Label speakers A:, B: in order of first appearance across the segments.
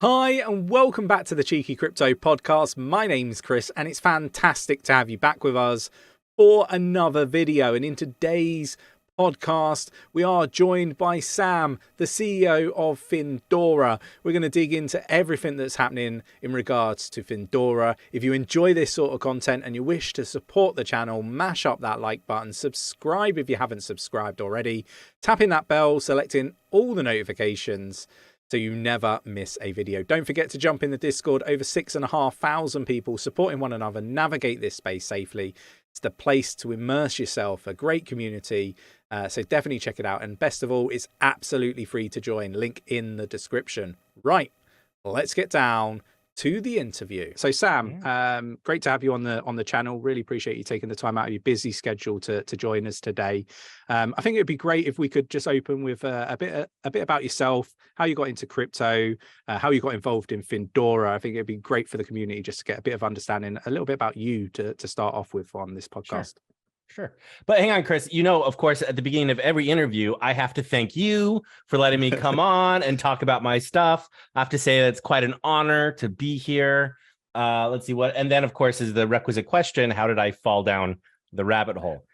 A: Hi, and welcome back to the Cheeky Crypto podcast. My name's Chris, and it's fantastic to have you back with us for another video. And in today's podcast, we are joined by Sam, the CEO of Findora. We're going to dig into everything that's happening in regards to Findora. If you enjoy this sort of content and you wish to support the channel, mash up that like button, subscribe if you haven't subscribed already, tapping that bell, selecting all the notifications, so you never miss a video. Don't forget to jump in the Discord. Over 6,500 people supporting one another, navigate this space safely. It's the place to immerse yourself, a great community. So definitely check it out. And best of all, it's absolutely free to join. Link in the description. Right, let's get down to the interview. So Sam, great to have you on the channel. Really appreciate you taking the time out of your busy schedule to join us today. I think it'd be great if we could just open with a bit about yourself, how you got into crypto, how you got involved in Findora. I think it'd be great for the community just to get a bit of understanding, a little bit about you to start off with on this podcast.
B: Sure. But hang on, Chris, you know, of course, at the beginning of every interview, I have to thank you for letting me come on and talk about my stuff. I have to say that it's quite an honor to be here. Let's see what, and then of course is the requisite question, how did I fall down the rabbit hole?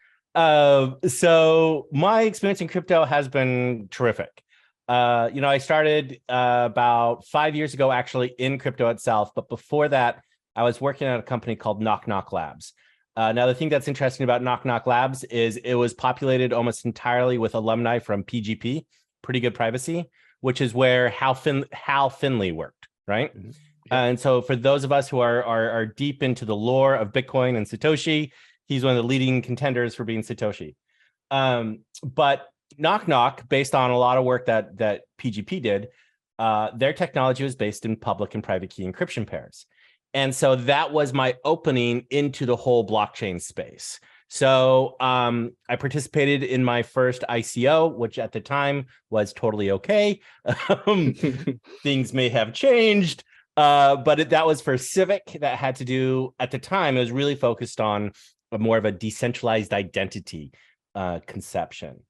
B: So my experience in crypto has been terrific. You know, I started about 5 years ago, actually, in crypto itself. But before that, I was working at a company called 𝗕𝗓𝗪𝗓𝗪. Now, the thing that's interesting about 𝗕𝗓𝗪𝗓𝗪 is it was populated almost entirely with alumni from PGP, Pretty Good Privacy, which is where Hal Finley worked, right? Mm-hmm. And so for those of us who are deep into the lore of Bitcoin and Satoshi, he's one of the leading contenders for being Satoshi. But 𝗕𝗓𝗪𝗓𝗪, based on a lot of work that PGP did, their technology was based in public and private key encryption pairs. And so that was my opening into the whole blockchain space. So I participated in my first ICO, which at the time was totally okay. Things may have changed, but that was for Civic. That had to do, at the time, it was really focused on more of a decentralized identity conception.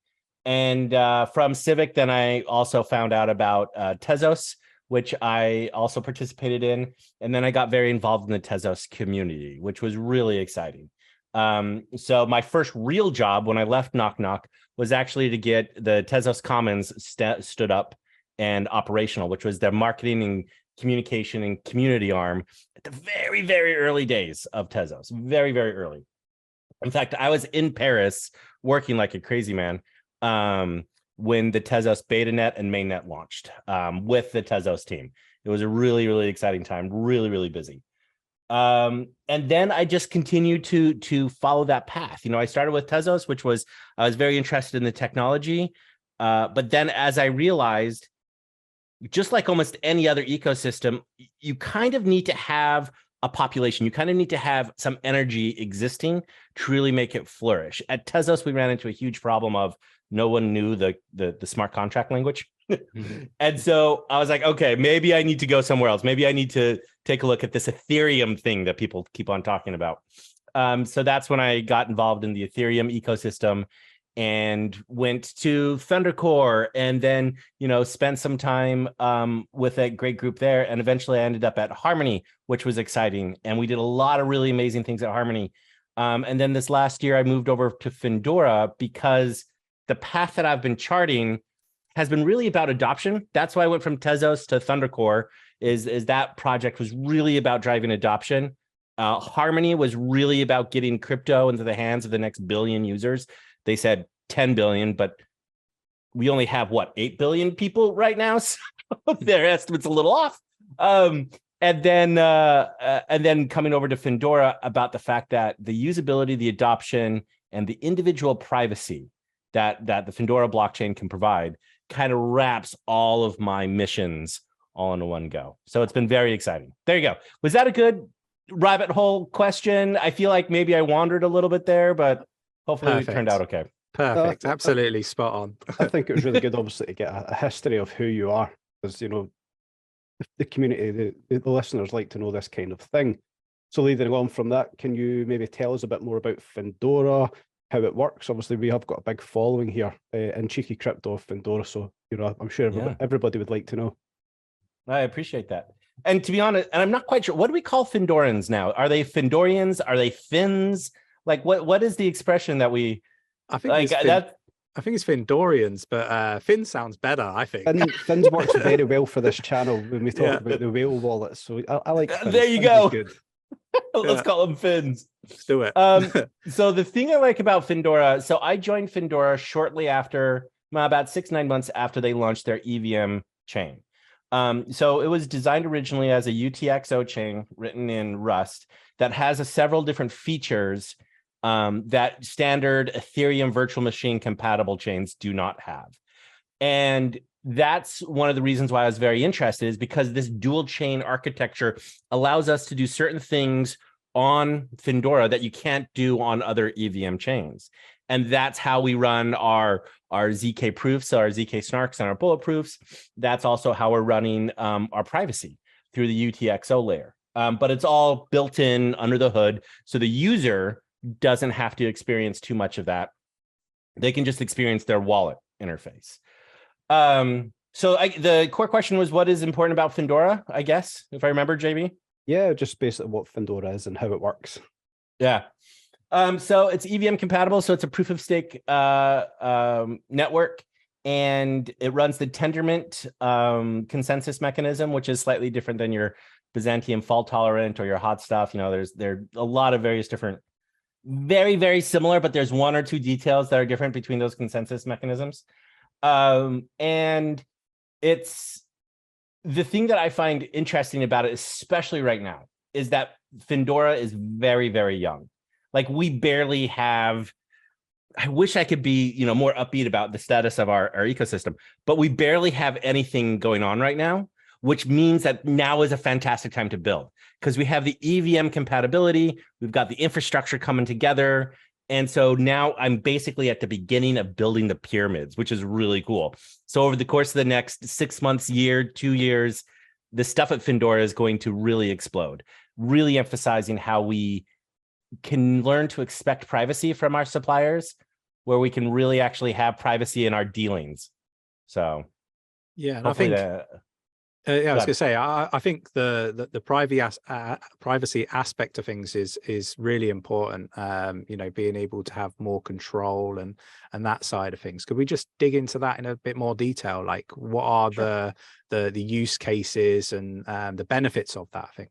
B: And from Civic, then I also found out about Tezos, which I also participated in. And then I got very involved in the Tezos community, which was really exciting. So my first real job when I left 𝗕𝗓𝗪𝗓𝗪 was actually to get the Tezos Commons stood up and operational, which was their marketing and communication and community arm at the very, very early days of Tezos, very, very early. In fact, I was in Paris working like a crazy man when the Tezos BetaNet and mainnet launched with the Tezos team. It was a really, really exciting time, really, really busy. And then I just continued to follow that path. You know, I started with Tezos, which was, I was very interested in the technology. But then as I realized, just like almost any other ecosystem, you kind of need to have a population. You kind of need to have some energy existing to really make it flourish. At Tezos, we ran into a huge problem of no one knew the smart contract language. And so I was like, okay, maybe I need to go somewhere else. Maybe I need to take a look at this Ethereum thing that people keep on talking about. So that's when I got involved in the Ethereum ecosystem and went to Thundercore, and then, you know, spent some time with a great group there. And eventually I ended up at Harmony, which was exciting. And we did a lot of really amazing things at Harmony. And then this last year I moved over to Findora because the path that I've been charting has been really about adoption. That's why I went from Tezos to Thundercore, is that project was really about driving adoption. Harmony was really about getting crypto into the hands of the next billion users. They said 10 billion, but we only have, what, 8 billion people right now? So their estimate's a little off. And then coming over to Findora about the fact that the usability, the adoption, and the individual privacy that the Findora blockchain can provide kind of wraps all of my missions all in one go. So it's been very exciting. There you go. Was that a good rabbit hole question? I feel like maybe I wandered a little bit there, but hopefully it turned out okay.
A: Perfect. Absolutely spot on.
C: I think it was really good, obviously, to get a history of who you are, because, you know, the community, the listeners like to know this kind of thing. So leading on from that, can you maybe tell us a bit more about Findora, how it works? Obviously, we have got a big following here in Cheeky Crypto of Findora, so, you know, I'm sure everybody would like to know.
B: I appreciate that. And to be honest, and I'm not quite sure, what do we call Findorans now? Are they Findorians? Are they Finns? Like, what is the expression that we
A: I think
B: like?
A: I think it's Findorians, but Finn sounds better, I think.
C: Fins works very well for this channel when we talk about the whale wallets. So I like Fins.
B: There you
C: Fins
B: go.
C: is good.
B: Let's call them Finns.
A: Let's do it.
B: So the thing I like about Findora, so I joined Findora shortly after, about 6-9 months after they launched their EVM chain. So it was designed originally as a UTXO chain written in Rust that has several different features that standard Ethereum virtual machine compatible chains do not have. And that's one of the reasons why I was very interested, is because this dual chain architecture allows us to do certain things on Findora that you can't do on other EVM chains. And that's how we run our ZK proofs, our ZK snarks, and our bulletproofs. That's also how we're running our privacy through the UTXO layer. But it's all built in under the hood, so the user doesn't have to experience too much of that. They can just experience their wallet interface. So the core question was, what is important about Findora, I guess, if I remember, JB?
C: Yeah, just basically what Findora is and how it works.
B: Yeah. So it's EVM compatible. So it's a proof of stake network, and it runs the Tendermint consensus mechanism, which is slightly different than your Byzantium fault tolerant or your hot stuff. You know, there are a lot of various different, very, very similar, but there's one or two details that are different between those consensus mechanisms. And it's the thing that I find interesting about it, especially right now, is that Findora is very, very young. Like, we barely have, I wish I could be, more upbeat about the status of our ecosystem, but we barely have anything going on right now, which means that now is a fantastic time to build, because we have the EVM compatibility, we've got the infrastructure coming together. And so now I'm basically at the beginning of building the pyramids, which is really cool. So over the course of the next 6 months, year, 2 years, the stuff at Findora is going to really explode, really emphasizing how we can learn to expect privacy from our suppliers, where we can really actually have privacy in our dealings. So
A: yeah, and I think I was going to say, I think the privacy aspect of things is really important. Being able to have more control and that side of things. Could we just dig into that in a bit more detail? Like, what are the use cases and the benefits of that, I think?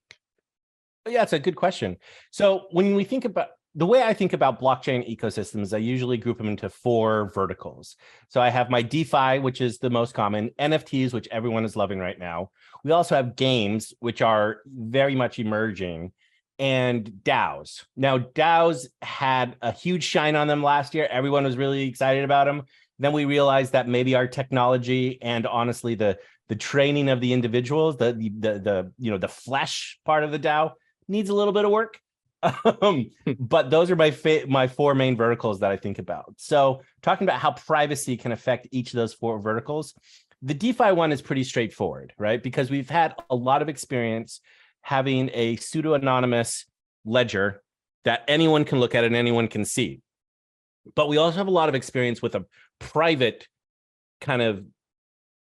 B: Yeah, it's a good question. So when we think about, the way I think about blockchain ecosystems, I usually group them into 4 verticals. So I have my DeFi, which is the most common, NFTs, which everyone is loving right now. We also have games, which are very much emerging, and DAOs. Now, DAOs had a huge shine on them last year. Everyone was really excited about them. Then we realized that maybe our technology and honestly the training of the individuals, the flesh part of the DAO needs a little bit of work. But those are my 4 main verticals that I think about. So talking about how privacy can affect each of those 4 verticals, the DeFi one is pretty straightforward, right? Because we've had a lot of experience having a pseudo-anonymous ledger that anyone can look at and anyone can see. But we also have a lot of experience with a private kind of,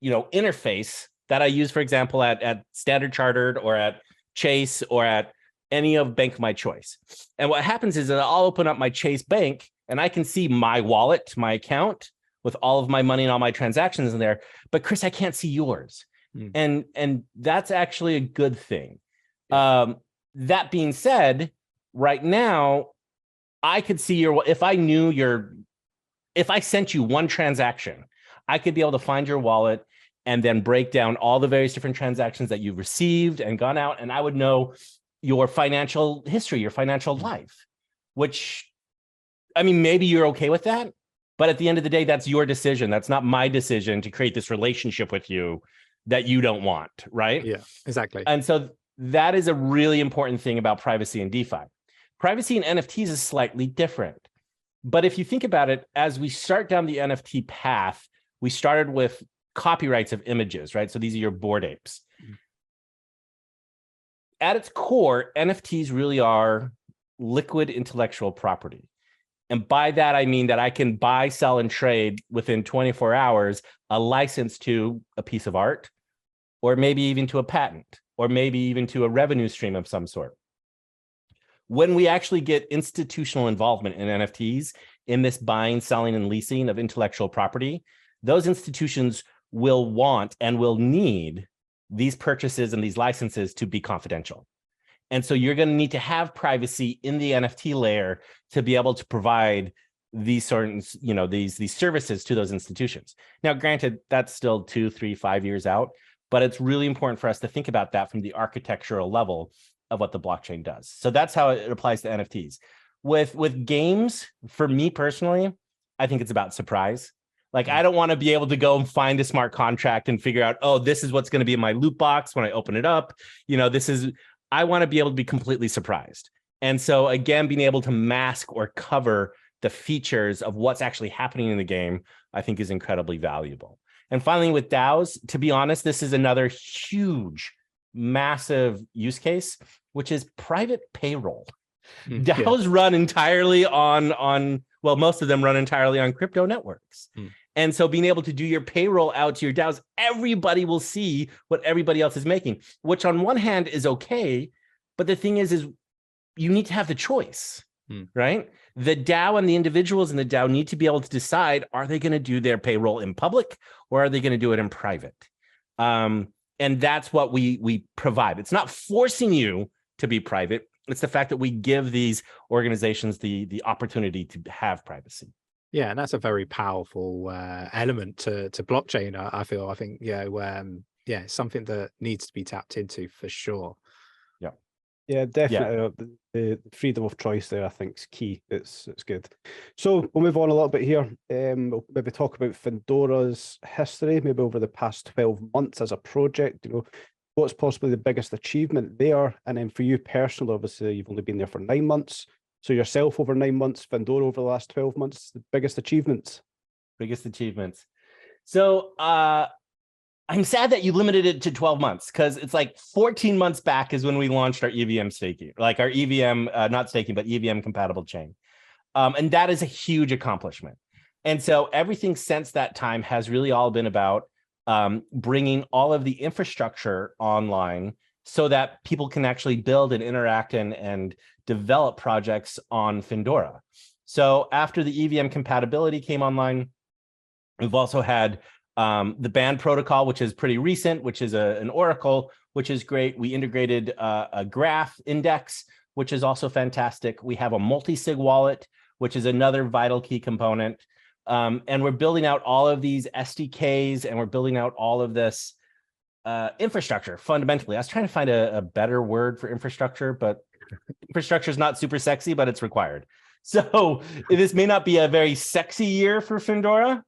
B: interface that I use, for example, at Standard Chartered or at Chase or at any of bank of my choice. And what happens is that I'll open up my Chase bank and I can see my wallet, my account with all of my money and all my transactions in there. But Chris, I can't see yours. And that's actually a good thing. That being said, right now, I could see if I sent you one transaction, I could be able to find your wallet and then break down all the various different transactions that you've received and gone out, and I would know your financial history, your financial life, which, I mean, maybe you're okay with that, but at the end of the day, that's your decision. That's not my decision to create this relationship with you that you don't want, right?
A: Yeah, exactly.
B: And so that is a really important thing about privacy and DeFi. Privacy in NFTs is slightly different. But if you think about it, as we start down the NFT path, we started with copyrights of images, right? So these are your Bored Apes. At its core, NFTs really are liquid intellectual property. And by that, I mean that I can buy, sell, and trade within 24 hours a license to a piece of art or maybe even to a patent, or maybe even to a revenue stream of some sort. When we actually get institutional involvement in NFTs, in this buying, selling, and leasing of intellectual property, those institutions will want and will need these purchases and these licenses to be confidential. And so you're going to need to have privacy in the NFT layer to be able to provide these certain, these services to those institutions. Now, granted, that's still 2, 3, 5 years out, but it's really important for us to think about that from the architectural level of what the blockchain does. So that's how it applies to NFTs. With games, for me personally, I think it's about surprise. Like, I don't want to be able to go and find a smart contract and figure out, oh, this is what's going to be in my loot box when I open it up. I want to be able to be completely surprised. And so again, being able to mask or cover the features of what's actually happening in the game, I think is incredibly valuable. And finally, with DAOs, to be honest, this is another huge, massive use case, which is private payroll. DAOs run entirely on, well, most of them run entirely on crypto networks. And so being able to do your payroll out to your DAOs, everybody will see what everybody else is making, which on one hand is okay. But the thing is you need to have the choice, right? The DAO and the individuals in the DAO need to be able to decide, are they going to do their payroll in public or are they going to do it in private? And that's what we provide. It's not forcing you to be private. It's the fact that we give these organizations the opportunity to have privacy.
A: Yeah, and that's a very powerful element to blockchain. I think it's something that needs to be tapped into for sure.
C: Yeah, definitely. The freedom of choice there, I think, is key. It's good. So we'll move on a little bit here. We'll maybe talk about Findora's history, maybe over the past 12 months as a project. What's possibly the biggest achievement there? And then for you personally, obviously, you've only been there for 9 months. So yourself over 9 months, Findora over the last 12 months, the biggest achievements?
B: Biggest achievements. So I'm sad that you limited it to 12 months, because it's like 14 months back is when we launched our EVM staking, like our EVM, not staking, but EVM compatible chain. And that is a huge accomplishment. And so everything since that time has really all been about bringing all of the infrastructure online so that people can actually build and interact and develop projects on Findora. So after the EVM compatibility came online, we've also had the band protocol, which is pretty recent, which is an oracle, which is great. We integrated a graph index, which is also fantastic. We have a multi-sig wallet, which is another vital key component. And we're building out all of these SDKs, and we're building out all of this infrastructure fundamentally. I was trying to find a better word for infrastructure, but infrastructure is not super sexy, but it's required. So this may not be a very sexy year for Findora,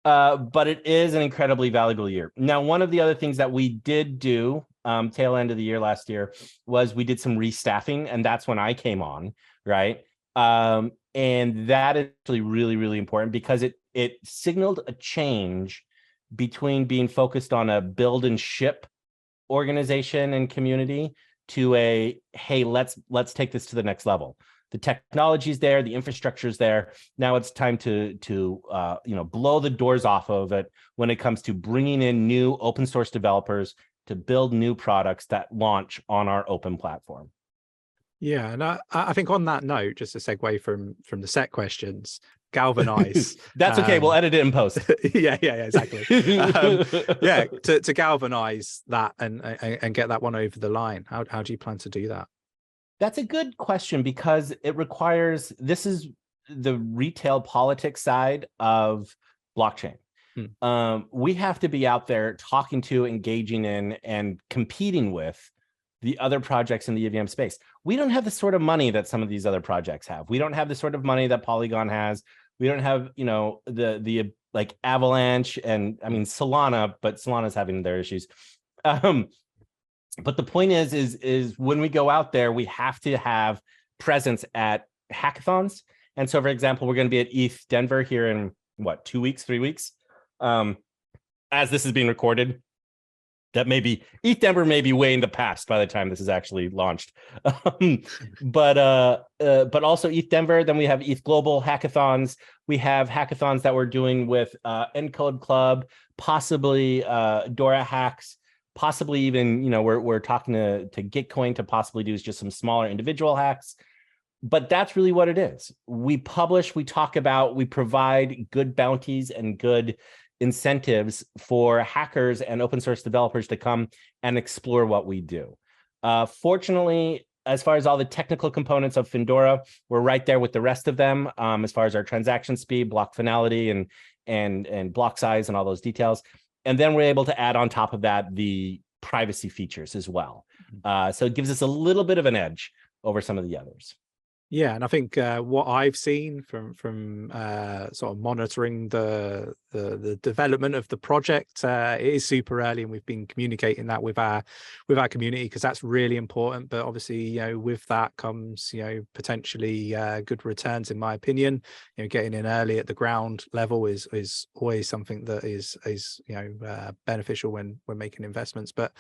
B: but it is an incredibly valuable year. Now, one of the other things that we did do tail end of the year last year was we did some restaffing, and that's when I came on, right? And that is actually really, really important, because it signaled a change between being focused on a build and ship organization and community to a, hey, let's take this to the next level. The technology's there, the infrastructure's there. Now it's time to blow the doors off of it when it comes to bringing in new open source developers to build new products that launch on our open platform.
A: Yeah, and I think on that note, just to segue from the set questions, galvanize.
B: That's okay. We'll edit it in post.
A: yeah, exactly. To galvanize that and get that one over the line. How do you plan to do that?
B: That's a good question, because it requires, this is the retail politics side of blockchain. We have to be out there talking to, engaging in, and competing with the other projects in the EVM space. We don't have the sort of money that some of these other projects have. We don't have the sort of money that Polygon has. We don't have, the like Avalanche and Solana, but Solana's having their issues. But the point is when we go out there, we have to have presence at hackathons. And so, for example, we're going to be at ETH Denver here in 2 weeks, 3 weeks, as this is being recorded. That may be, ETH Denver may be way in the past by the time this is actually launched. But also ETH Denver, then we have ETH Global hackathons. We have hackathons that we're doing with Encode Club, possibly Dora Hacks, possibly even, we're talking to Gitcoin to possibly do just some smaller individual hacks. But that's really what it is. We publish, we talk about, we provide good bounties and good incentives for hackers and open source developers to come and explore what we do. Fortunately, as far as all the technical components of Findora, we're right there with the rest of them, as far as our transaction speed, block finality, and block size, and all those details. And then we're able to add on top of that the privacy features as well. So it gives us a little bit of an edge over some of the others.
A: Yeah, and I think what I've seen from sort of monitoring the development of the project, it is super early, and we've been communicating that with our community, because that's really important. But obviously, with that comes potentially good returns, in my opinion. Getting in early at the ground level is always something that is beneficial when we're making investments. But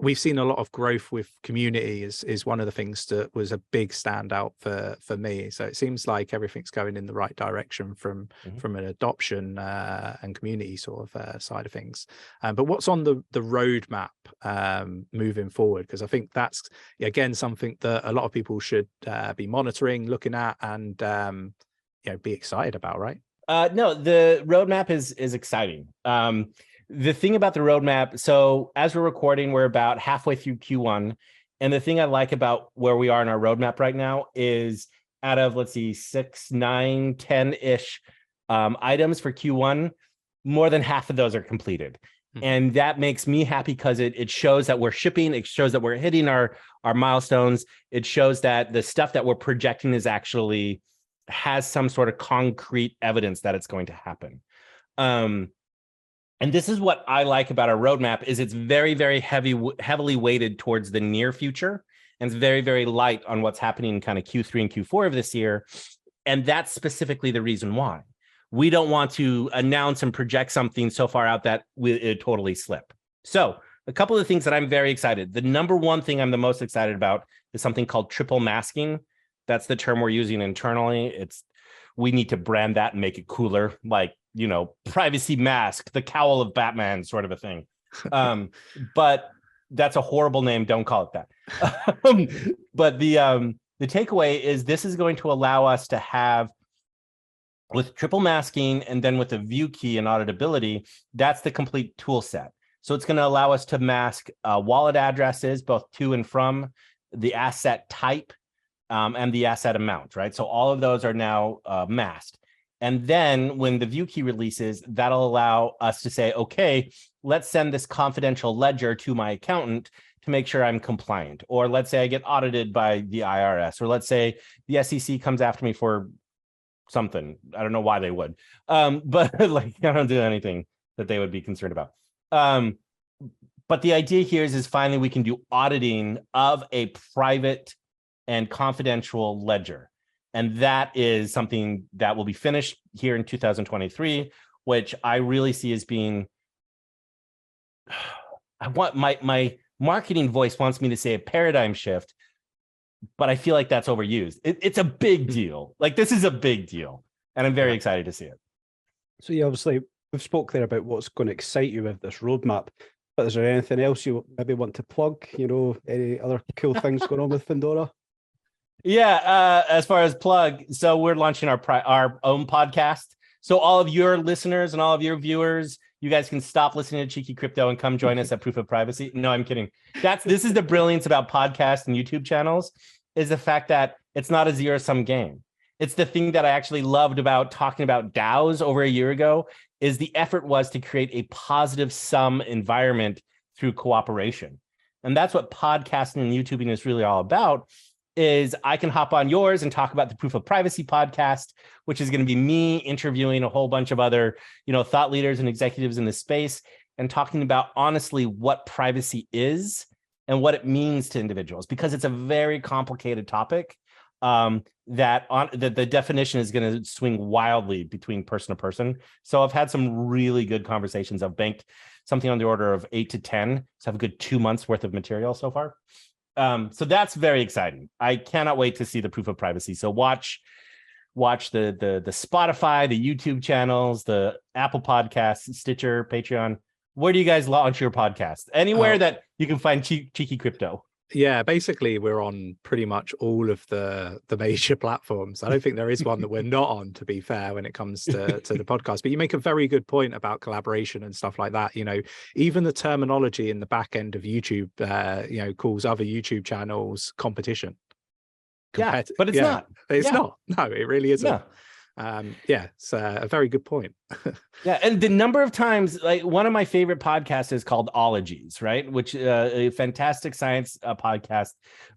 A: we've seen a lot of growth with community is one of the things that was a big standout for me. So it seems like everything's going in the right direction from an adoption and community sort of side of things. But what's on the roadmap moving forward? Because I think that's, again, something that a lot of people should be monitoring, looking at, and be excited about, right?
B: No, the roadmap is exciting. The thing about the roadmap, so as we're recording, we're about halfway through Q1. And the thing I like about where we are in our roadmap right now is out of, let's see, 6, 9, 10-ish items for Q1, more than half of those are completed. And that makes me happy because it shows that we're shipping. It shows that we're hitting our milestones. It shows that the stuff that we're projecting is actually has some sort of concrete evidence that it's going to happen. And this is what I like about our roadmap is it's very, very heavily weighted towards the near future, and it's very, very light on what's happening in kind of Q3 and Q4 of this year. And that's specifically the reason why. We don't want to announce and project something so far out that it totally slip. So a couple of things that I'm very excited. The number one thing I'm the most excited about is something called triple masking. That's the term we're using internally. We need to brand that and make it cooler, like, privacy mask, the cowl of Batman sort of a thing. But that's a horrible name. Don't call it that. But the takeaway is this is going to allow us to have, with triple masking and then with the view key and auditability, that's the complete tool set. So it's going to allow us to mask wallet addresses, both to and from, the asset type, and the asset amount, right? So all of those are now masked. And then when the view key releases, that'll allow us to say, okay, let's send this confidential ledger to my accountant to make sure I'm compliant. Or let's say I get audited by the IRS, or let's say the SEC comes after me for something. I don't know why they would, but like, I don't do anything that they would be concerned about. But the idea here is finally we can do auditing of a private and confidential ledger. And that is something that will be finished here in 2023, which I really see as being, I want my marketing voice wants me to say a paradigm shift, but I feel like that's overused. It's a big deal. Like, this is a big deal, and I'm very excited to see it.
C: So yeah, obviously we've spoke there about what's going to excite you with this roadmap, but is there anything else you maybe want to plug? Any other cool things going on with Findora?
B: Yeah, as far as plug, so we're launching our own podcast. So all of your listeners and all of your viewers, you guys can stop listening to Cheeky Crypto and come join us at Proof of Privacy. No, I'm kidding. This is the brilliance about podcasts and YouTube channels, is the fact that it's not a zero-sum game. It's the thing that I actually loved about talking about DAOs over a year ago, is the effort was to create a positive sum environment through cooperation. And that's what podcasting and YouTubing is really all about. Is I can hop on yours and talk about the Proof of Privacy podcast, which is going to be me interviewing a whole bunch of other, thought leaders and executives in this space, and talking about honestly what privacy is and what it means to individuals, because it's a very complicated topic that the definition is going to swing wildly between person to person. So I've had some really good conversations. I've banked something on the order of 8 to 10. So I have a good 2 months worth of material so far. So that's very exciting. I cannot wait to see the Proof of Privacy. So watch the Spotify, the YouTube channels, the Apple Podcasts, Stitcher, Patreon, where do you guys launch your podcast? Anywhere that you can find Cheeky Crypto.
A: Yeah, basically we're on pretty much all of the major platforms. I don't think there is one that we're not on, to be fair, when it comes to the podcast. But you make a very good point about collaboration and stuff like that. You know, even the terminology in the back end of YouTube, you know, calls other YouTube channels competition.
B: Yeah, but it's not.
A: It's not. No, it really isn't.
B: No.
A: Yeah, it's a very good point.
B: Yeah, and the number of times, like one of my favorite podcasts is called 𝗗𝗓𝗪𝗓, right? Which a fantastic science podcast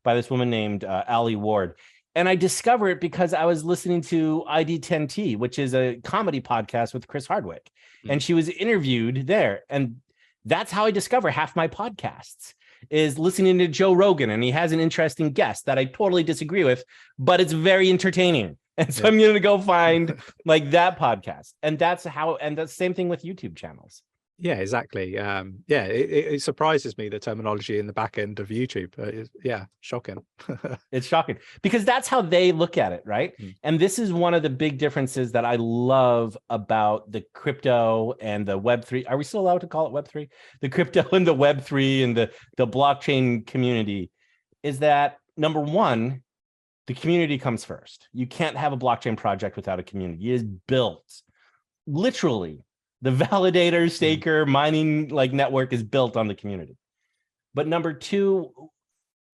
B: by this woman named Ali Ward. And I discovered it because I was listening to ID10T, which is a comedy podcast with Chris Hardwick, and she was interviewed there. And that's how I discover half my podcasts, is listening to Joe Rogan, and he has an interesting guest that I totally disagree with, but it's very entertaining. And so I'm going to go find like that podcast. And that's how, and the same thing with YouTube channels.
A: Yeah, exactly. Yeah, it surprises me, the terminology in the back end of YouTube. Yeah, shocking.
B: It's shocking because that's how they look at it, right? And this is one of the big differences that I love about the crypto and the Web3. Are we still allowed to call it Web3? The crypto and the Web3 and the blockchain community is that, number one, the community comes first. You can't have a blockchain project without a community. It is built, literally, the validator, staker, mining like network is built on the community. But number two,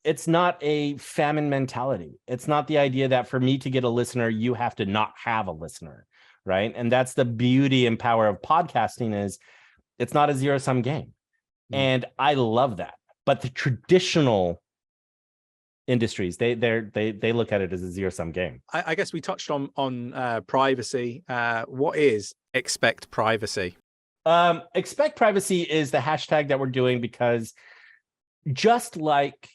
B: it's not a famine mentality. It's not the idea that for me to get a listener, you have to not have a listener, right? And that's the beauty and power of podcasting, is it's not a zero-sum game. And I love that. But the traditional industries, they look at it as a zero-sum game.
A: I guess we touched on privacy. What is expect privacy?
B: Expect privacy is the hashtag that we're doing because just like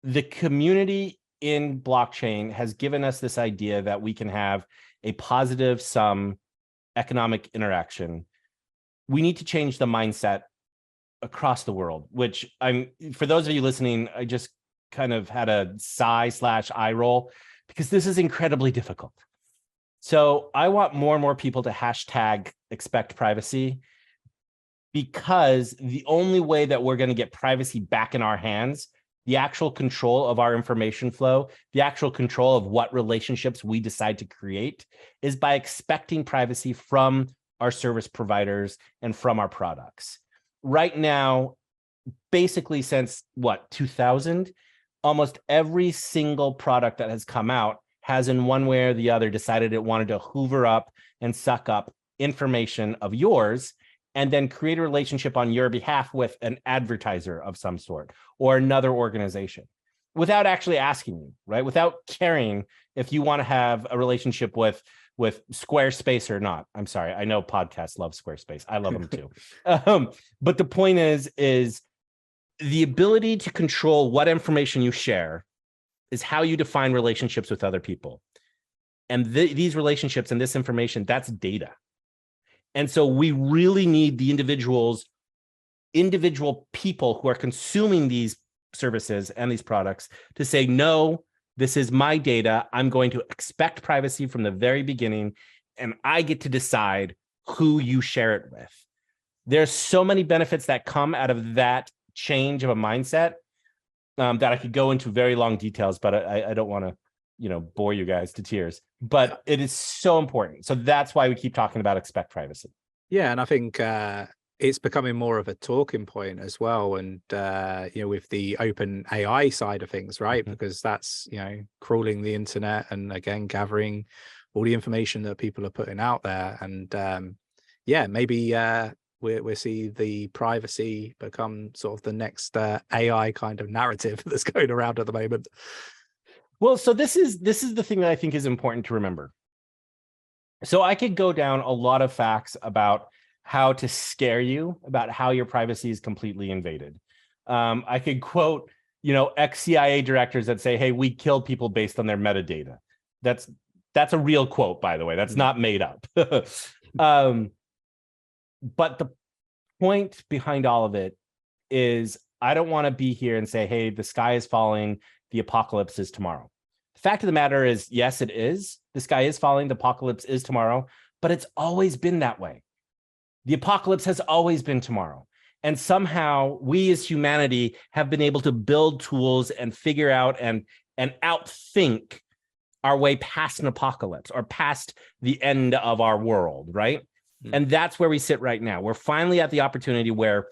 B: the community in blockchain has given us this idea that we can have a positive sum economic interaction, we need to change the mindset across the world, which for those of you listening, I just kind of had a sigh/eye roll because this is incredibly difficult. So I want more and more people to hashtag expect privacy, because the only way that we're going to get privacy back in our hands, the actual control of our information flow, the actual control of what relationships we decide to create, is by expecting privacy from our service providers and from our products. Right now, basically since 2000, almost every single product that has come out has in one way or the other decided it wanted to hoover up and suck up information of yours and then create a relationship on your behalf with an advertiser of some sort or another organization without actually asking you, right? Without caring if you want to have a relationship with Squarespace or not. I'm sorry, I know podcasts love Squarespace. I love them too. But the point is the ability to control what information you share is how you define relationships with other people. And these relationships and this information, that's data. And so we really need the individual people who are consuming these services and these products to say, no, this is my data. I'm going to expect privacy from the very beginning, and I get to decide who you share it with. There's so many benefits that come out of that change of a mindset that I could go into very long details, but I don't want to, bore you guys to tears. But it is so important. So that's why we keep talking about expect privacy.
A: Yeah, and I think it's becoming more of a talking point as well. And with the open AI side of things, right? Because that's crawling the internet and again gathering all the information that people are putting out there. And maybe we'll see the privacy become sort of the next AI kind of narrative that's going around at the moment.
B: Well, so this is the thing that I think is important to remember. So I could go down a lot of facts about how to scare you about how your privacy is completely invaded. I could quote, ex-CIA directors that say, hey, we kill people based on their metadata. That's a real quote, by the way. That's not made up. But the point behind all of it is I don't want to be here and say, hey, the sky is falling, the apocalypse is tomorrow. The fact of the matter is, yes, it is. The sky is falling, the apocalypse is tomorrow, but it's always been that way. The apocalypse has always been tomorrow. And somehow we as humanity have been able to build tools and figure out and outthink our way past an apocalypse or past the end of our world, right? And that's where we sit right now. We're finally at the opportunity where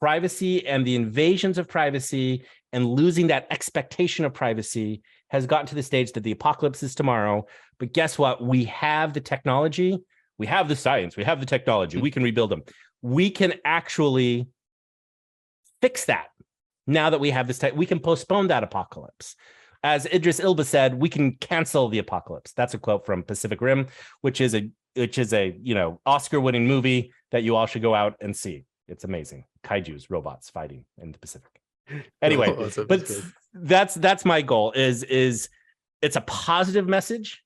B: privacy and the invasions of privacy and losing that expectation of privacy has gotten to the stage that the apocalypse is tomorrow. But guess what? We have the technology, we have the science, we have the technology, we can rebuild them. We can actually fix that now that we have this we can postpone that apocalypse. As 𝗕𝗓𝗪𝗔𝗥𝗘 said, we can cancel the apocalypse. That's a quote from Pacific Rim, which is a Oscar-winning movie that you all should go out and see. It's amazing. Kaijus, robots fighting in the Pacific. Anyway, but that's my goal is it's a positive message.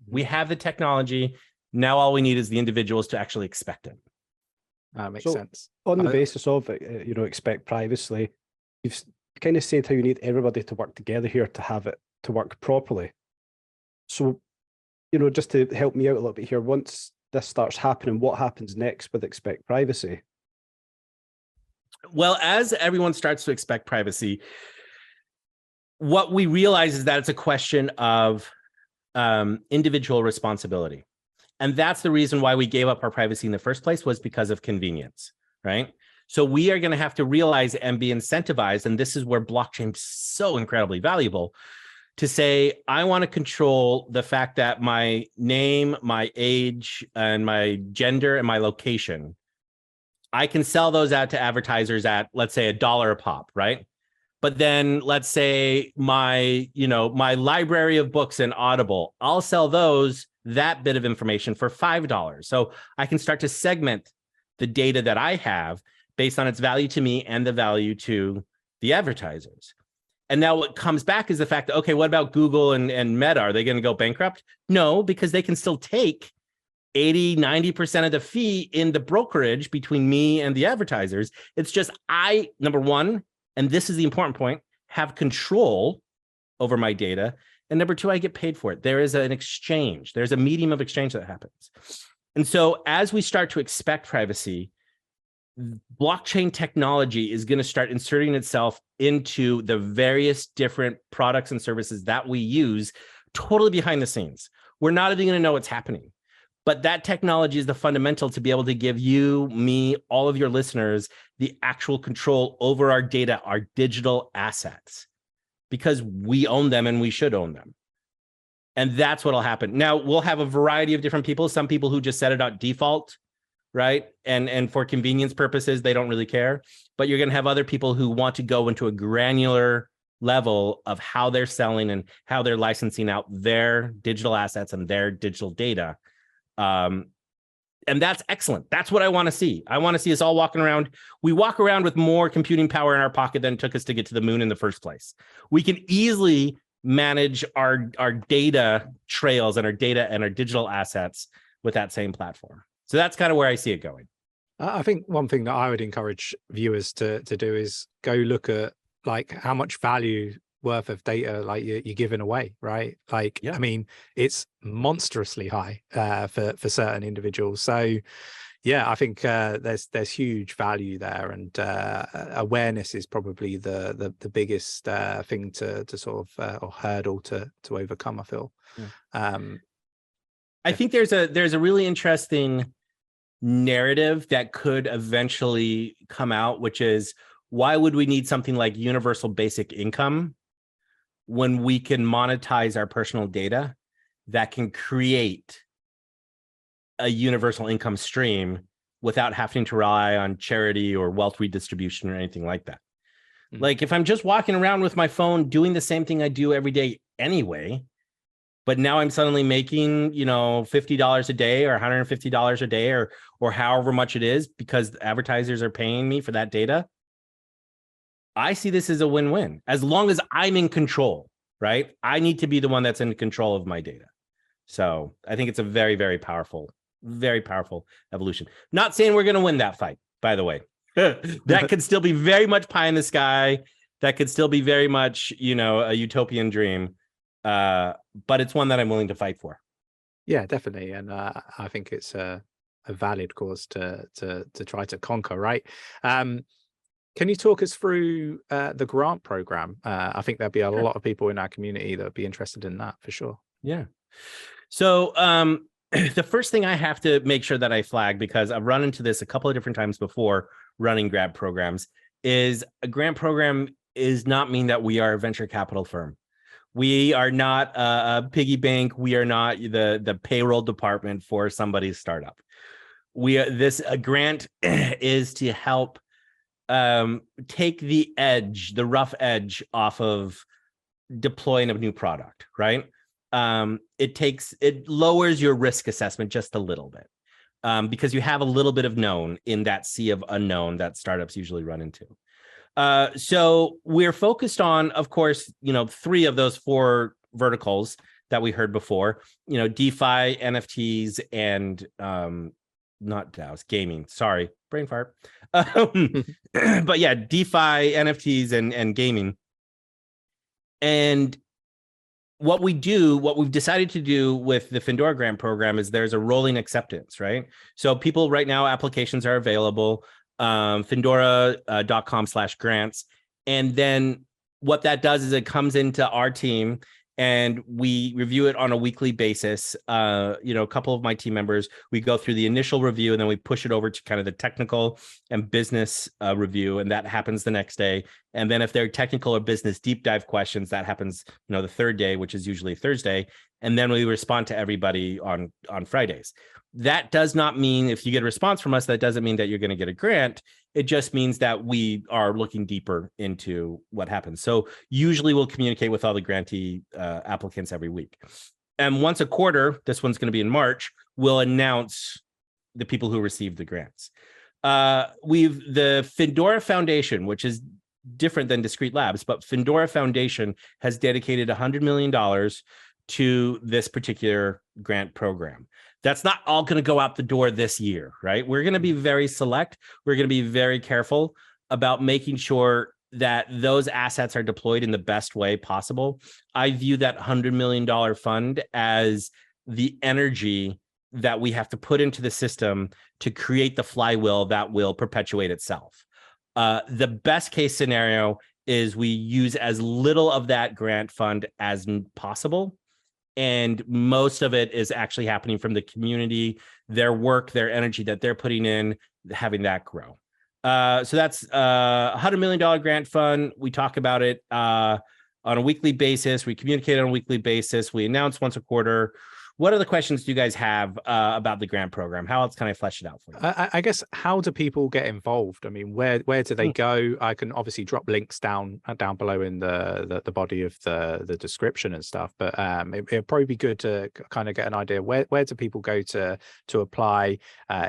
B: We have the technology. Now all we need is the individuals to actually expect it.
A: Makes sense.
C: On the basis of expect privacy, you've kind of said how you need everybody to work together here to have it to work properly. So, just to help me out a little bit here, once this starts happening, what happens next with expect privacy?
B: Well, as everyone starts to expect privacy, what we realize is that it's a question of individual responsibility. And that's the reason why we gave up our privacy in the first place, was because of convenience, right? So we are going to have to realize and be incentivized, and this is where blockchain is so incredibly valuable, to say, I want to control the fact that my name, my age, and my gender, and my location, I can sell those out to advertisers at, let's say, $1 a pop, right? But then let's say my library of books in Audible, I'll sell that bit of information for $5. So I can start to segment the data that I have based on its value to me and the value to the advertisers. And now what comes back is the fact that, okay, what about Google and Meta? Are they going to go bankrupt? No, because they can still take 80, 90% of the fee in the brokerage between me and the advertisers. It's just number one, and this is the important point, have control over my data. And number two, I get paid for it. There is an exchange. There's a medium of exchange that happens. And so as we start to expect privacy, blockchain technology is going to start inserting itself into the various different products and services that we use totally behind the scenes. We're not even going to know what's happening. But that technology is the fundamental to be able to give you, me, all of your listeners, the actual control over our data, our digital assets, because we own them and we should own them. And that's what'll happen. Now, we'll have a variety of different people, some people who just set it on default, right? And for convenience purposes, they don't really care. But you're going to have other people who want to go into a granular level of how they're selling and how they're licensing out their digital assets and their digital data. And that's excellent. That's what I want to see. I want to see us all walking around. We walk around with more computing power in our pocket than it took us to get to the moon in the first place. We can easily manage our data trails and our data and our digital assets with that same platform. So that's kind of where I see it going.
A: I think one thing that I would encourage viewers to do is go look at like how much value worth of data like you're giving away, right? Like, yeah. I mean, it's monstrously high for certain individuals. So yeah, I think there's huge value there, and awareness is probably the biggest thing to sort of or hurdle to overcome, I feel. Yeah.
B: I think there's a really interesting narrative that could eventually come out, which is, why would we need something like universal basic income when we can monetize our personal data that can create a universal income stream without having to rely on charity or wealth redistribution or anything like that? Mm-hmm. Like, if I'm just walking around with my phone doing the same thing I do every day anyway, but now I'm suddenly making, $50 a day or $150 a day or however much it is because advertisers are paying me for that data, I see this as a win-win, as long as I'm in control, right? I need to be the one that's in control of my data. So I think it's a very, very powerful evolution. Not saying we're going to win that fight, by the way. That could still be very much pie in the sky. That could still be very much, a utopian dream. But it's one that I'm willing to fight for.
A: Yeah, definitely. And I think it's valid cause to try to conquer, right? Can you talk us through the grant program? I think there'll be a lot of people in our community that would be interested in that for sure.
B: Yeah. So the first thing I have to make sure that I flag, because I've run into this a couple of different times before running grant programs, is a grant program is not mean that we are a venture capital firm. We are not a piggy bank. We are not the payroll department for somebody's startup. A grant is to help take the rough edge off of deploying a new product, right? It lowers your risk assessment just a little bit, because you have a little bit of known in that sea of unknown that startups usually run into. So we're focused on, of course, 3 of those 4 verticals that we heard before, DeFi, NFTs, and not DAOs, gaming. Sorry, brain fart. But yeah, DeFi, NFTs, and gaming. And what we've decided to do with the Findora grant program is there's a rolling acceptance, right? So people right now, applications are available, Findora.com/grants. And then what that does is it comes into our team and we review it on a weekly basis. A couple of my team members, we go through the initial review and then we push it over to kind of the technical and business review, and that happens the next day. And then if they're technical or business deep dive questions, that happens, the 3rd day, which is usually Thursday. And then we respond to everybody on Fridays. That does not mean if you get a response from us, that doesn't mean that you're going to get a grant. It just means that we are looking deeper into what happens. So usually we'll communicate with all the grantee applicants every week. And once a quarter, this one's going to be in March, we'll announce the people who received the grants. The Findora Foundation, which is different than Discrete Labs, but Findora Foundation has dedicated $100 million to this particular grant program. That's not all going to go out the door this year, right? We're going to be very select. We're going to be very careful about making sure that those assets are deployed in the best way possible. I view that $100 million fund as the energy that we have to put into the system to create the flywheel that will perpetuate itself. The best case scenario is we use as little of that grant fund as possible. And most of it is actually happening from the community, their work, their energy that they're putting in, having that grow. So that's a $100 million grant fund. We talk about it on a weekly basis. We communicate on a weekly basis. We announce once a quarter. What other questions do you guys have about the grant program? How else can I flesh it out for you?
A: I guess, how do people get involved? I mean, where do they go? I can obviously drop links down below in the body of the description and stuff, but it'd probably be good to kind of get an idea. Where do people go to apply?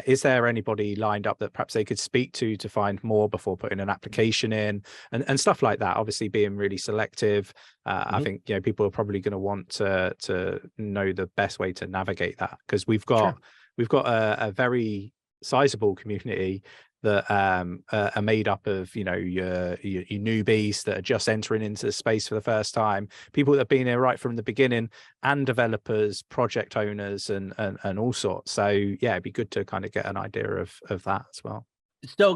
A: Is there anybody lined up that perhaps they could speak to find more before putting an application in, and stuff like that? Obviously, being really selective. I think people are probably going to want to know the best way to navigate that, because we've got a very sizable community that are made up of your newbies that are just entering into the space for the first time, people that have been here right from the beginning, and developers, project owners, and all sorts. So yeah, it'd be good to kind of get an idea of that as well.
B: So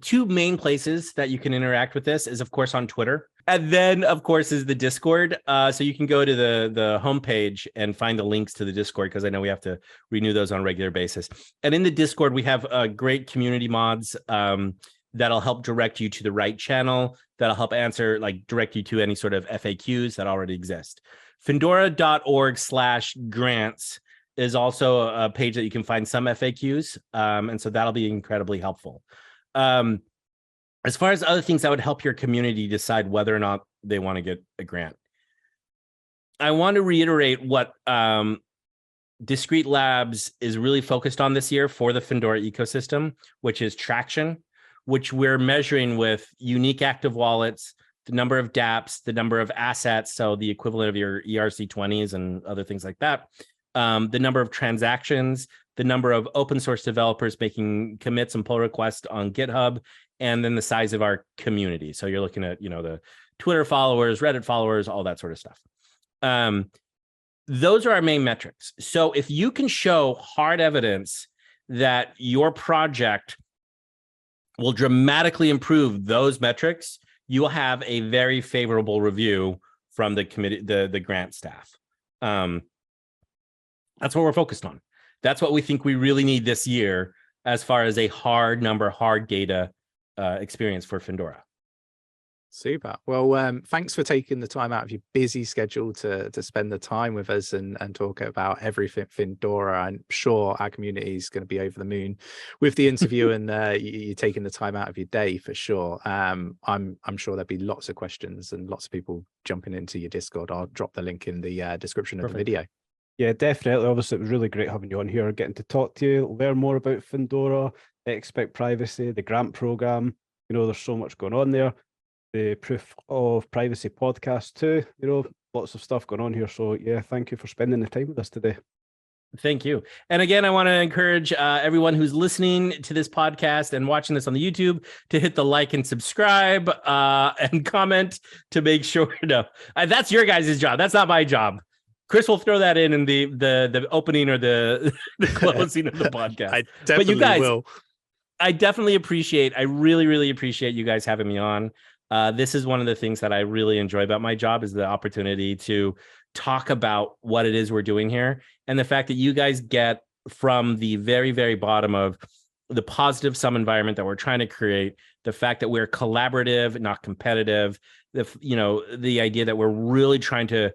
B: two main places that you can interact with this is, of course, on Twitter. And then, of course, is the Discord. So you can go to the homepage and find the links to the Discord, because I know we have to renew those on a regular basis. And in the Discord, we have great community mods that'll help direct you to the right channel, that'll help direct you to any sort of FAQs that already exist. Findora.org/grants is also a page that you can find some FAQs. And so that'll be incredibly helpful. As far as other things that would help your community decide whether or not they want to get a grant, I want to reiterate what Discrete Labs is really focused on this year for the Findora ecosystem, which is traction, which we're measuring with unique active wallets, the number of dApps, the number of assets, so the equivalent of your ERC20s and other things like that, the number of transactions, the number of open source developers making commits and pull requests on GitHub, and then the size of our community. So you're looking at, the Twitter followers, Reddit followers, all that sort of stuff. Those are our main metrics. So if you can show hard evidence that your project will dramatically improve those metrics, you will have a very favorable review from the committee, the grant staff. That's what we're focused on. That's what we think we really need this year as far as a hard number, hard data experience for Findora.
A: Super. Well, thanks for taking the time out of your busy schedule to spend the time with us and talk about everything Findora. I'm sure our community is going to be over the moon with the interview and you taking the time out of your day for sure. I'm sure there'll be lots of questions and lots of people jumping into your Discord. I'll drop the link in the description of the video.
C: Yeah, definitely. Obviously, it was really great having you on here, getting to talk to you, learn more about Findora, 𝗕𝗘𝗪𝗪𝗪, the grant program. You know, there's so much going on there. The proof of privacy podcast too, you know, lots of stuff going on here. So yeah, thank you for spending the time with us today.
B: Thank you. And again, I want to encourage everyone who's listening to this podcast and watching this on the YouTube to hit the like and subscribe and comment to make sure. No, that's your guys' job. That's not my job. Chris will throw that in the opening or the closing of the podcast.
A: I definitely
B: but you guys,
A: will.
B: I really, really appreciate you guys having me on. This is one of the things that I really enjoy about my job is the opportunity to talk about what it is we're doing here. And the fact that you guys get from the very, very bottom of the positive sum environment that we're trying to create, the fact that we're collaborative, not competitive, the idea that we're really trying to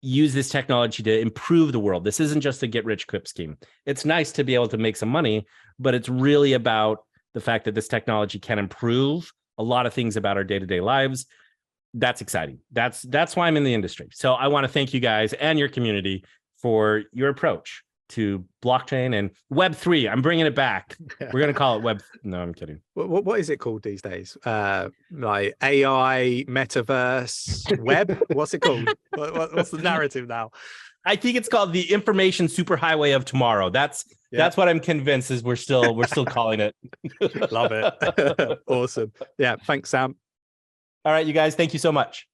B: use this technology to improve the world. This isn't just a get-rich-quick scheme. It's nice to be able to make some money, but it's really about the fact that this technology can improve a lot of things about our day-to-day lives. That's exciting. That's why I'm in the industry. So I want to thank you guys and your community for your approach to blockchain and Web3. I'm bringing it back. We're going to call it Web. No, I'm kidding.
A: What is it called these days? Like AI, metaverse, web? What's it called? What's the narrative now?
B: I think it's called the information superhighway of tomorrow. That's what I'm convinced is we're still calling it.
A: Love it. Awesome. Yeah. Thanks, Sam.
B: All right, you guys. Thank you so much.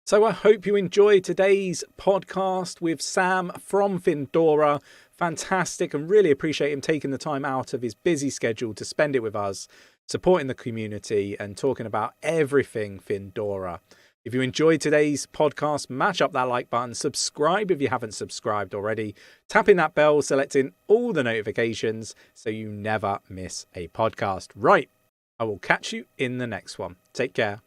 A: So I hope you enjoyed today's podcast with Sam from Findora. Fantastic, and really appreciate him taking the time out of his busy schedule to spend it with us, supporting the community and talking about everything Findora. If you enjoyed today's podcast, mash up that like button, subscribe if you haven't subscribed already, tapping that bell, selecting all the notifications so you never miss a podcast. Right, I will catch you in the next one. Take care.